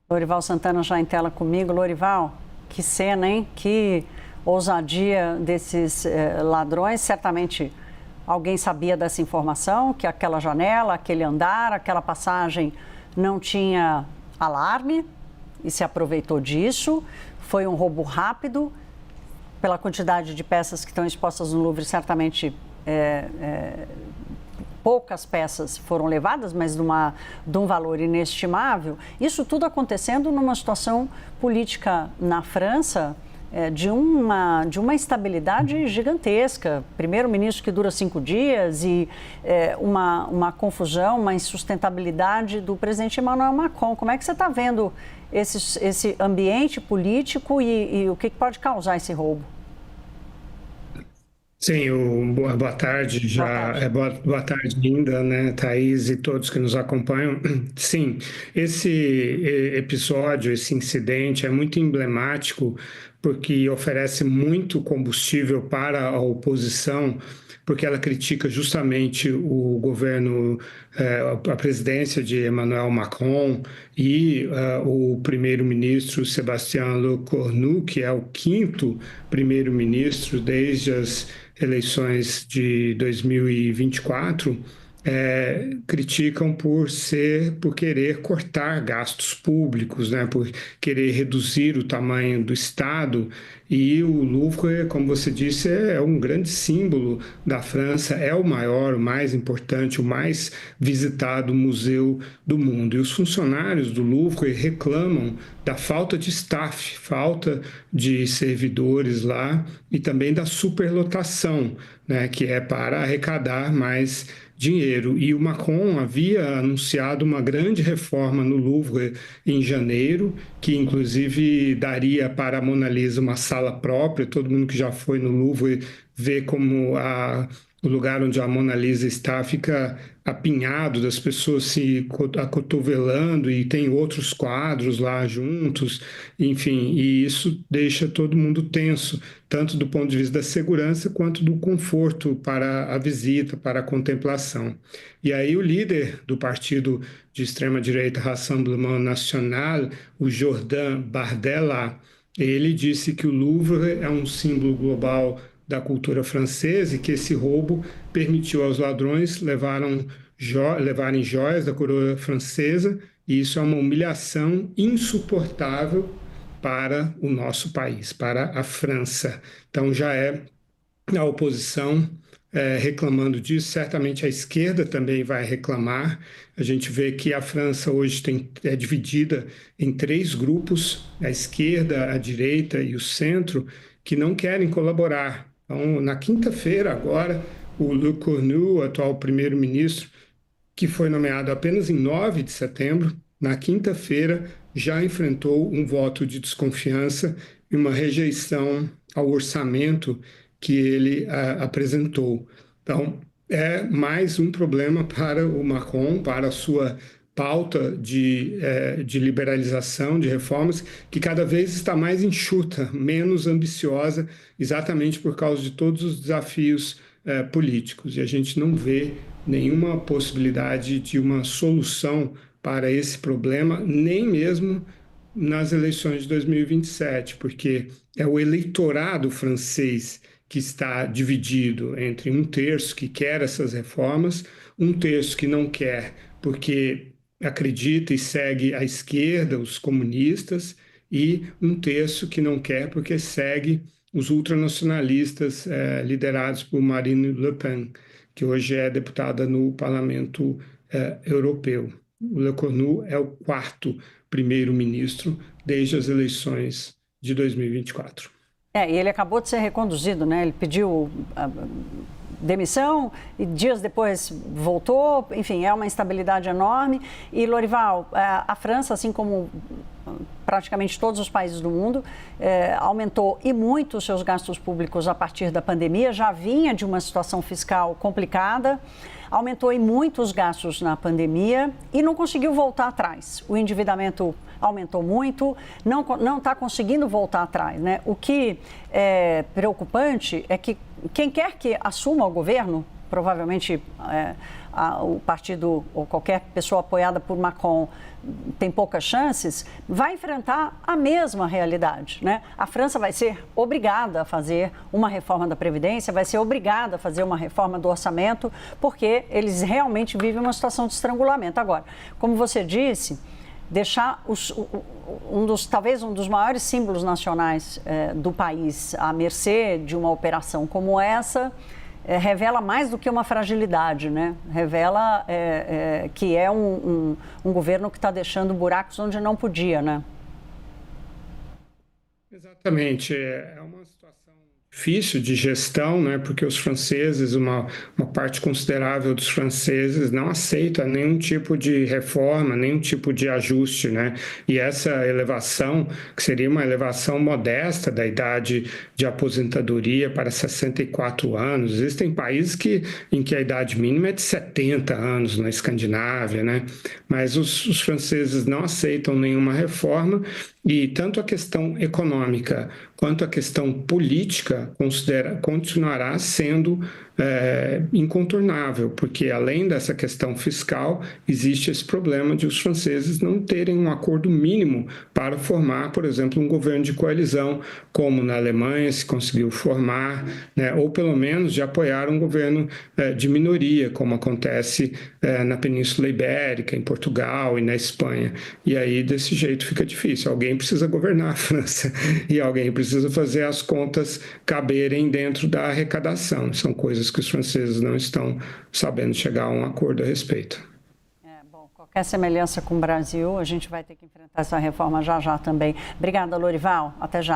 Lorival Santana já em tela comigo. Lorival, que cena, hein? Que ousadia desses ladrões. Certamente alguém sabia dessa informação, que aquela janela, aquele andar, aquela passagem não tinha alarme e se aproveitou disso. Foi um roubo rápido. Pela quantidade de peças que estão expostas no Louvre, certamente poucas peças foram levadas, mas de um valor inestimável. Isso tudo acontecendo numa situação política na França de uma instabilidade gigantesca. Primeiro-ministro que dura 5 dias e uma confusão, uma insustentabilidade do presidente Emmanuel Macron. Como é que você está vendo esse ambiente político e o que pode causar esse roubo? Sim, boa tarde, boa tarde ainda, né, Thaís e todos que nos acompanham. Sim, esse episódio, esse incidente é muito emblemático porque oferece muito combustível para a oposição, porque ela critica justamente o governo, a presidência de Emmanuel Macron e o primeiro-ministro Sébastien Lecornu, que é o quinto primeiro-ministro desde as eleições de 2024, criticam por querer cortar gastos públicos, né, por querer reduzir o tamanho do Estado. E o Louvre, como você disse, é um grande símbolo da França, é o maior, o mais importante, o mais visitado museu do mundo. E os funcionários do Louvre reclamam da falta de staff, falta de servidores lá e também da superlotação, né, que é para arrecadar mais dinheiro. E o Macron havia anunciado uma grande reforma no Louvre em janeiro, que inclusive daria para a Mona Lisa uma sala própria. Todo mundo que já foi no Louvre vê como o lugar onde a Mona Lisa está fica apinhado das pessoas se acotovelando e tem outros quadros lá juntos, enfim, e isso deixa todo mundo tenso, tanto do ponto de vista da segurança quanto do conforto para a visita, para a contemplação. E aí o líder do partido de extrema-direita Rassemblement National, o Jordan Bardella, ele disse que o Louvre é um símbolo global da cultura francesa e que esse roubo permitiu aos ladrões levarem joias da coroa francesa, e isso é uma humilhação insuportável para o nosso país, para a França. Então já é a oposição reclamando disso, certamente a esquerda também vai reclamar. A gente vê que a França hoje é dividida em 3 grupos, a esquerda, a direita e o centro, que não querem colaborar. Então, na quinta-feira, agora, o Lecornu, o atual primeiro-ministro, que foi nomeado apenas em 9 de setembro, na quinta-feira já enfrentou um voto de desconfiança e uma rejeição ao orçamento que ele apresentou. Então, é mais um problema para o Macron, para a sua pauta de liberalização, de reformas, que cada vez está mais enxuta, menos ambiciosa, exatamente por causa de todos os desafios políticos. E a gente não vê nenhuma possibilidade de uma solução para esse problema, nem mesmo nas eleições de 2027, porque é o eleitorado francês que está dividido entre um terço que quer essas reformas, um terço que não quer porque acredita e segue a esquerda, os comunistas, e um terço que não quer porque segue os ultranacionalistas liderados por Marine Le Pen, que hoje é deputada no Parlamento Europeu. O Lecornu é o 4º primeiro-ministro desde as eleições de 2024. E ele acabou de ser reconduzido, né? Ele pediu demissão e dias depois voltou. Enfim, é uma instabilidade enorme. E, Lorival, a França, assim como praticamente todos os países do mundo, aumentou e muito os seus gastos públicos a partir da pandemia, já vinha de uma situação fiscal complicada, aumentou e muito os gastos na pandemia e não conseguiu voltar atrás. O endividamento aumentou muito, não está conseguindo voltar atrás, né? O que é preocupante é que quem quer que assuma o governo provavelmente o partido ou qualquer pessoa apoiada por Macron tem poucas chances, vai enfrentar a mesma realidade, né? A França vai ser obrigada a fazer uma reforma da Previdência, vai ser obrigada a fazer uma reforma do orçamento, porque eles realmente vivem uma situação de estrangulamento. Agora, como você disse, deixar talvez um dos maiores símbolos nacionais do país à mercê de uma operação como essa revela mais do que uma fragilidade, né? Revela que é um governo que está deixando buracos onde não podia, né? Exatamente. É uma situação difícil de gestão, né? Porque os franceses, uma parte considerável dos franceses não aceita nenhum tipo de reforma, nenhum tipo de ajuste, né? E essa elevação, que seria uma elevação modesta da idade de aposentadoria para 64 anos. Existem países em que a idade mínima é de 70 anos, na Escandinávia, né? Mas os franceses não aceitam nenhuma reforma e tanto a questão econômica quanto a questão política continuará sendo incontornável, porque além dessa questão fiscal, existe esse problema de os franceses não terem um acordo mínimo para formar, por exemplo, um governo de coalizão, como na Alemanha se conseguiu formar, né, ou pelo menos de apoiar um governo de minoria, como acontece na Península Ibérica, em Portugal e na Espanha. E aí, desse jeito, fica difícil. Alguém precisa governar a França e alguém precisa fazer as contas caberem dentro da arrecadação. São coisas que os franceses não estão sabendo chegar a um acordo a respeito. Bom, qualquer semelhança com o Brasil, a gente vai ter que enfrentar essa reforma já também. Obrigada, Lorival. Até já.